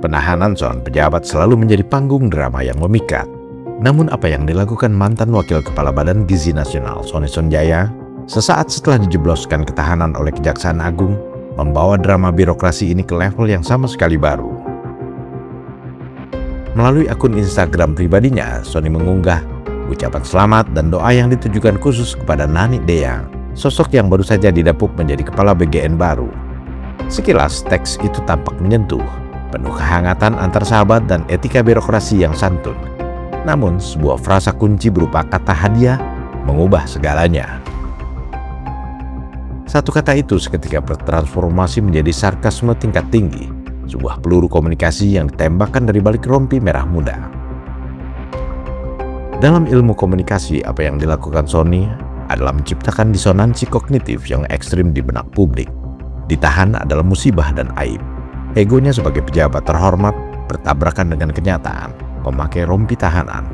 Penahanan seorang pejabat selalu menjadi panggung drama yang memikat. Namun apa yang dilakukan mantan Wakil Kepala Badan Gizi Nasional Sony Sonjaya sesaat setelah dijebloskan ke tahanan oleh Kejaksaan Agung membawa drama birokrasi ini ke level yang sama sekali baru. Melalui akun Instagram pribadinya, Sony mengunggah ucapan selamat dan doa yang ditujukan khusus kepada Nani Deyang, sosok yang baru saja didapuk menjadi Kepala BGN baru. Sekilas teks itu tampak menyentuh, penuh kehangatan antar sahabat dan etika birokrasi yang santun. Namun sebuah frasa kunci berupa kata hadiah mengubah segalanya. Satu kata itu seketika bertransformasi menjadi sarkasme tingkat tinggi, sebuah peluru komunikasi yang ditembakkan dari balik rompi merah muda. Dalam ilmu komunikasi, apa yang dilakukan Sony adalah menciptakan disonansi kognitif yang ekstrim di benak publik. Ditahan adalah musibah dan aib. Egonya sebagai pejabat terhormat bertabrakan dengan kenyataan memakai rompi tahanan.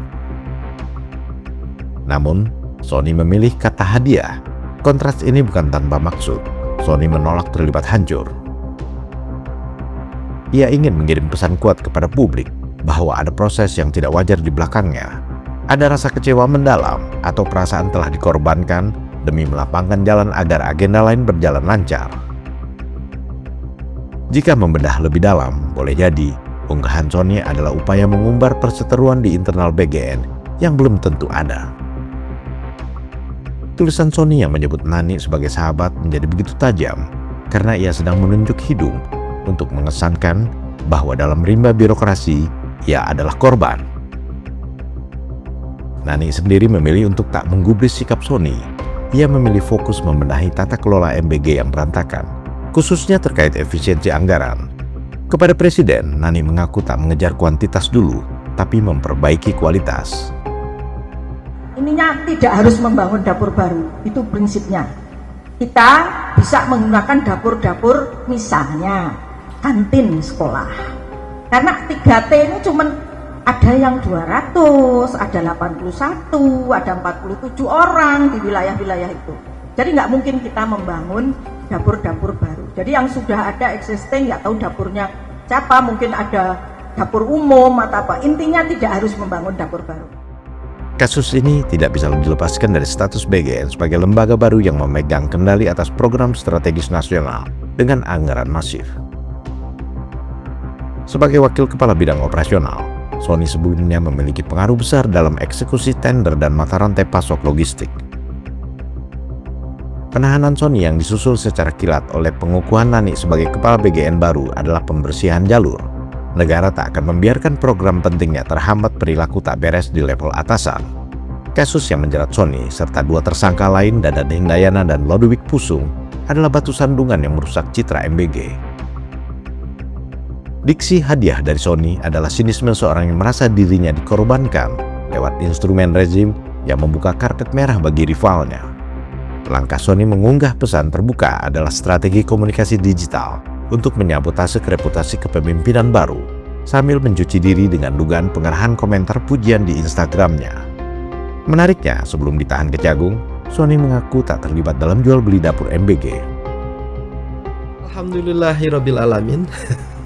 Namun, Sony memilih kata hadiah. Kontras ini bukan tanpa maksud. Sony menolak terlibat hancur. Ia ingin mengirim pesan kuat kepada publik bahwa ada proses yang tidak wajar di belakangnya. Ada rasa kecewa mendalam atau perasaan telah dikorbankan demi melapangkan jalan agar agenda lain berjalan lancar. Jika membedah lebih dalam, boleh jadi unggahan Sony adalah upaya mengumbar perseteruan di internal BGN yang belum tentu ada. Tulisan Sony yang menyebut Nani sebagai sahabat menjadi begitu tajam karena ia sedang menunjuk hidung untuk mengesankan bahwa dalam rimba birokrasi ia adalah korban. Nani sendiri memilih untuk tak menggubris sikap Sony. Ia memilih fokus membenahi tata kelola MBG yang berantakan, khususnya terkait efisiensi anggaran. Kepada Presiden, Nani mengaku tak mengejar kuantitas dulu, tapi memperbaiki kualitas. Ininya tidak harus membangun dapur baru, itu prinsipnya. Kita bisa menggunakan dapur-dapur misalnya kantin sekolah. Karena 3T ini cuma ada yang 200, ada 81, ada 47 orang di wilayah-wilayah itu. Jadi nggak mungkin kita membangun dapur-dapur baru. Jadi yang sudah ada existing, nggak tahu dapurnya siapa, mungkin ada dapur umum atau apa. Intinya tidak harus membangun dapur baru. Kasus ini tidak bisa dilepaskan dari status BGN sebagai lembaga baru yang memegang kendali atas program strategis nasional dengan anggaran masif. Sebagai wakil kepala bidang operasional, Sony sebelumnya memiliki pengaruh besar dalam eksekusi tender dan mata rantai pasok logistik. Penahanan Sony yang disusul secara kilat oleh pengukuhan Nani sebagai kepala BGN baru adalah pembersihan jalur. Negara tak akan membiarkan program pentingnya terhambat perilaku tak beres di level atasan. Kasus yang menjerat Sony serta dua tersangka lain, Dadan Hindayana dan Lodewijk Pusung, adalah batu sandungan yang merusak citra MBG. Diksi hadiah dari Sony adalah sinisme seorang yang merasa dirinya dikorbankan lewat instrumen rezim yang membuka karpet merah bagi rivalnya. Langkah Sony mengunggah pesan terbuka adalah strategi komunikasi digital untuk menyabotase reputasi kepemimpinan baru, sambil mencuci diri dengan dugaan pengerahan komentar pujian di Instagramnya. Menariknya, sebelum ditahan Kejagung, Sony mengaku tak terlibat dalam jual beli dapur MBG. Alhamdulillahirabbil alamin.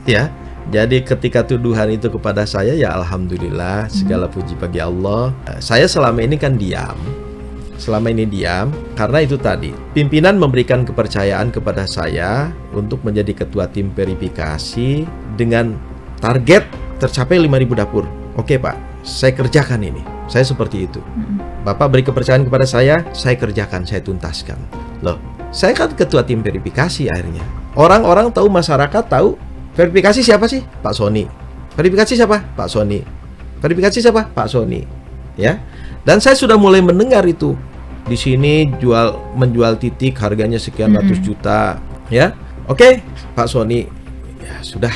Ya, jadi ketika tuduhan itu kepada saya, ya alhamdulillah, segala puji bagi Allah. Saya selama ini kan diam. Karena itu tadi, pimpinan memberikan kepercayaan kepada saya untuk menjadi ketua tim verifikasi dengan target tercapai 5.000 dapur. Oke Pak, saya kerjakan ini. Saya seperti itu. Bapak beri kepercayaan kepada saya kerjakan, saya tuntaskan. Loh, saya kan ketua tim verifikasi akhirnya. Orang-orang tahu, masyarakat tahu, verifikasi siapa sih? Pak Sony. Verifikasi siapa? Pak Sony. Verifikasi siapa? Pak Sony. Ya. Dan saya sudah mulai mendengar itu. Di sini menjual titik harganya sekian ratus juta, ya. Oke, Pak Sony. Ya sudah.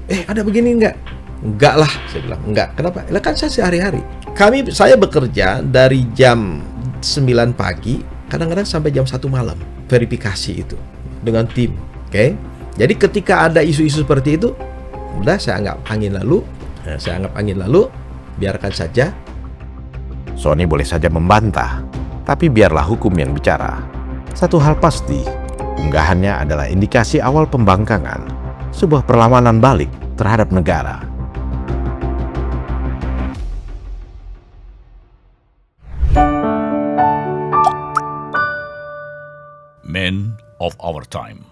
Ada begini enggak? Enggak lah, saya bilang. Enggak. Kenapa? Lah kan saya sehari-hari. Saya bekerja dari jam 9 pagi, kadang-kadang sampai jam 1 malam verifikasi itu dengan tim. Oke. Jadi ketika ada isu-isu seperti itu, udah saya anggap angin lalu, biarkan saja. Sony boleh saja membantah, tapi biarlah hukum yang bicara. Satu hal pasti, unggahannya adalah indikasi awal pembangkangan, sebuah perlawanan balik terhadap negara. Men of our time.